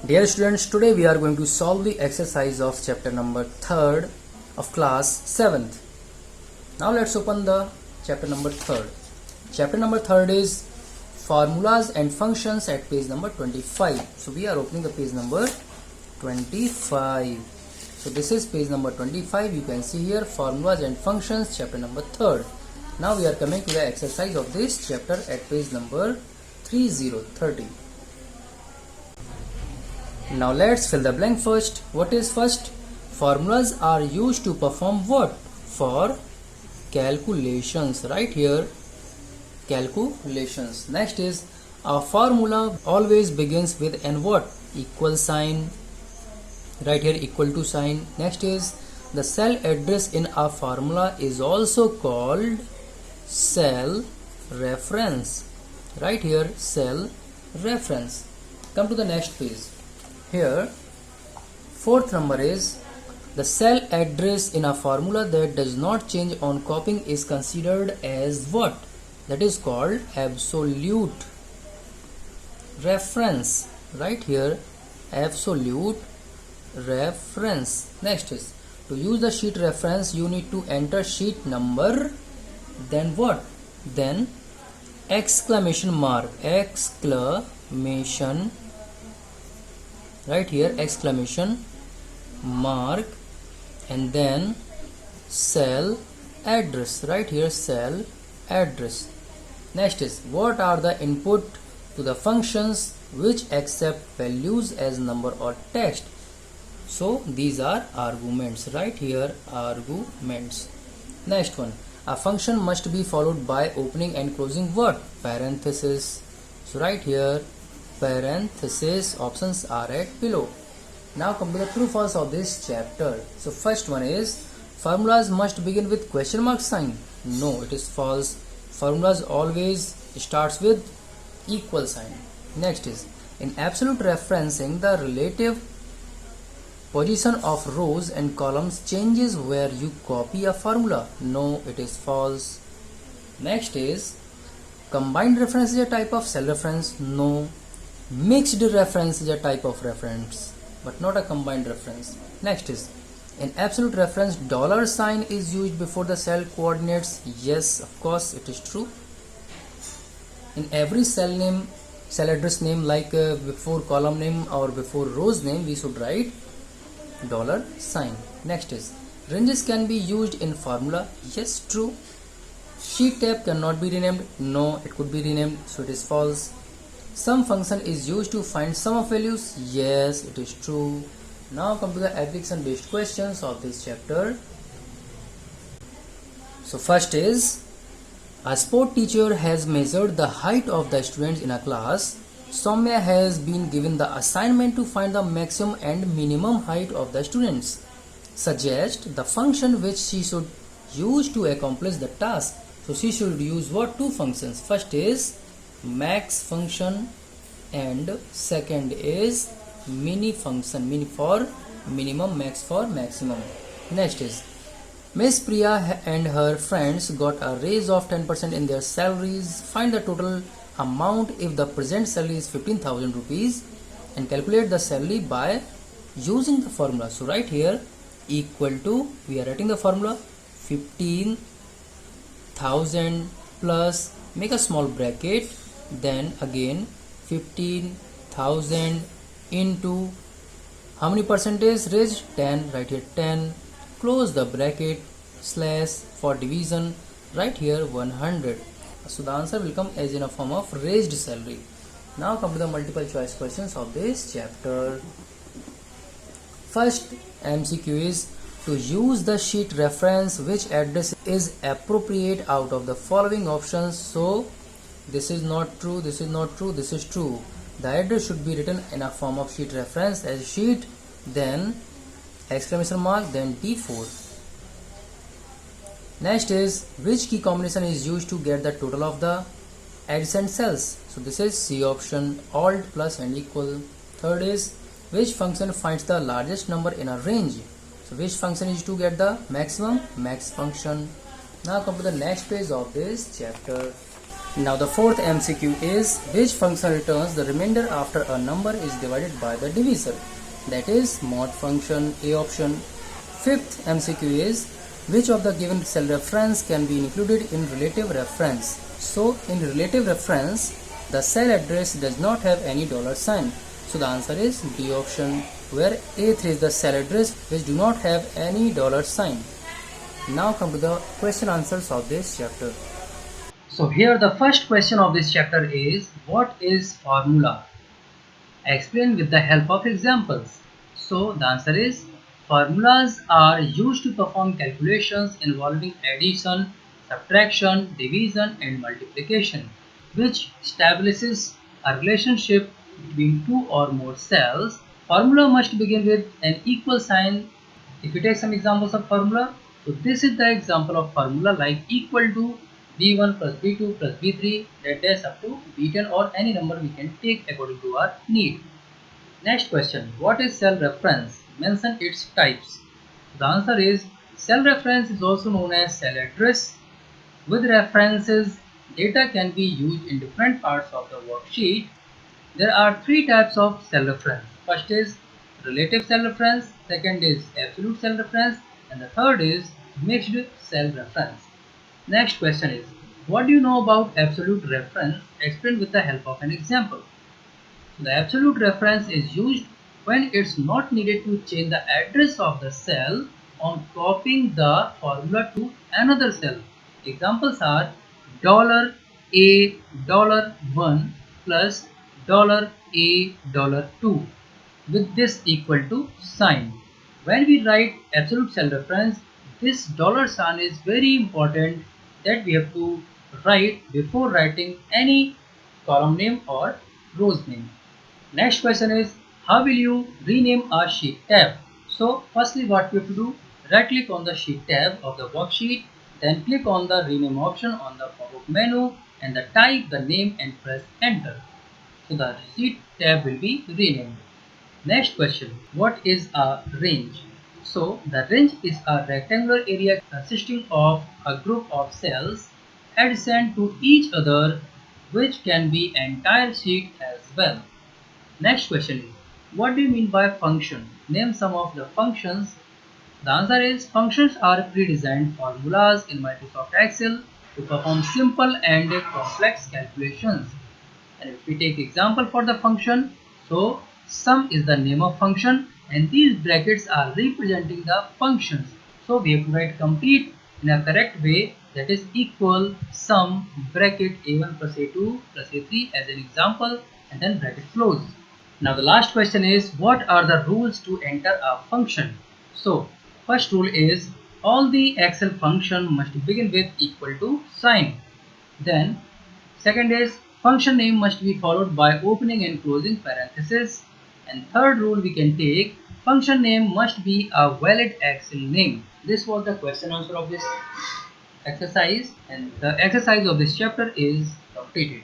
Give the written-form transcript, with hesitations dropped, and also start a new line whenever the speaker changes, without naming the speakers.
Dear students, today we are going to solve the exercise of chapter number 3rd of class 7th. Now let's open the chapter number 3rd. Chapter number 3rd is formulas and functions at page number 25. So we are opening the page number 25. So this is page number 25. You can see here formulas and functions, chapter number 3rd. Now we are coming to the exercise of this chapter at page number 30. Now let's fill the blank first. What is first? Formulas are used to perform what? For calculations. Right here, calculations. Next is a formula always begins with an what? Equal sign. Right here, equal to sign. Next is the cell address in a formula is also called cell reference. Right here, cell reference. Come to the next page. Here, fourth number is the cell address in a formula that does not change on copying is considered as what? That is called absolute reference. Right here, absolute reference. Next is to use the sheet reference, you need to enter sheet number, then what? Then exclamation mark, exclamation, right here, exclamation mark, and then cell address. Right here, cell address. Next is what are the input to the functions which accept values as number or text. So these are arguments. Right here, arguments. Next one, a function must be followed by opening and closing what? Parenthesis. So right here, parenthesis, options are at below. Now come to the true false of this chapter. So first one is formulas must begin with question mark sign. No, it is false. Formulas always starts with equal sign. Next is in absolute referencing, the relative position of rows and columns changes where you copy a formula. No, it is false. Next is combined reference is a type of cell reference. No. Mixed reference is a type of reference, but not a combined reference. Next is in absolute reference, dollar sign is used before the cell coordinates. Yes, of course, it is true. In every cell name, cell address name, like before column name or before rows name, we should write dollar sign. Next is ranges can be used in formula. Yes, true. Sheet tab cannot be renamed. No, it could be renamed, so it is false. Sum function is used to find sum of values. Yes, it is true. Now come to the application based questions of this chapter. So first is a sport teacher has measured the height of the students in a class. Soumya has been given the assignment to find the maximum and minimum height of the students. Suggest the function which she should use to accomplish the task. So she should use what? Two functions. First is max function and second is mini function. Mini for minimum, max for maximum. Next is Miss Priya and her friends got a raise of 10% in their salaries. Find the total amount if the present salary is 15,000 rupees and calculate the salary by using the formula. So right here, equal to, we are writing the formula 15,000 plus, make a small bracket, then again 15,000 into how many percentage raised? 10. Right here 10, close the bracket, slash for division, right here 100. So the answer will come as in a form of raised salary. Now come to the multiple choice questions of this chapter. First MCQ is to use the sheet reference, which address is appropriate out of the following options. So this is not true, this is not true, this is true. The address should be written in a form of sheet reference as sheet, then exclamation mark, then D4. Next is which key combination is used to get the total of the adjacent cells. So this is C option, alt plus and equal. Third is which function finds the largest number in a range. So which function is to get the maximum? Max function. Now come to the next page of this chapter. Now the fourth MCQ is which function returns the remainder after a number is divided by the divisor? That is mod function, A option. Fifth MCQ is which of the given cell reference can be included in relative reference? So in relative reference, the cell address does not have any dollar sign. So the answer is D option, where A3 is the cell address which do not have any dollar sign. Now come to the question answers of this chapter. So here the first question of this chapter is, what is formula? Explain with the help of examples. So the answer is, formulas are used to perform calculations involving addition, subtraction, division and multiplication, which establishes a relationship between two or more cells. Formula must begin with an equal sign. If you take some examples of formula, so this is the example of formula like equal to b1 plus b2 plus b3 that is up to b10 or any number we can take according to our need. Next question, what is cell reference? Mention its types. The answer is, cell reference is also known as cell address. With references, data can be used in different parts of the worksheet. There are three types of cell reference. First is relative cell reference, second is absolute cell reference, and the third is mixed cell reference. Next question is, what do you know about absolute reference? Explain with the help of an example. The absolute reference is used when it's not needed to change the address of the cell on copying the formula to another cell. Examples are $A$1 plus $A$2 with this equal to sign. When we write absolute cell reference, this dollar sign is very important that we have to write before writing any column name or rows name. Next question is, how will you rename a sheet tab? So firstly what we have to do, right click on the sheet tab of the worksheet, then click on the rename option on the pop-up menu and type the name and press enter. So the sheet tab will be renamed. Next question, what is a range? So the range is a rectangular area consisting of a group of cells adjacent to each other, which can be entire sheet as well. Next question is, what do you mean by function? Name some of the functions. The answer is, functions are pre-designed formulas in Microsoft Excel to perform simple and complex calculations. And if we take example for the function, so sum is the name of function and these brackets are representing the functions. So we have to write complete in a correct way, that is equal sum bracket a1 plus a2 plus a3 as an example and then bracket close. Now the last question is, what are the rules to enter a function? So first rule is, all the Excel function must begin with equal to sign. Then second is, function name must be followed by opening and closing parenthesis. And third rule we can take, function name must be a valid Excel name. This was the question answer of this exercise and the exercise of this chapter is completed.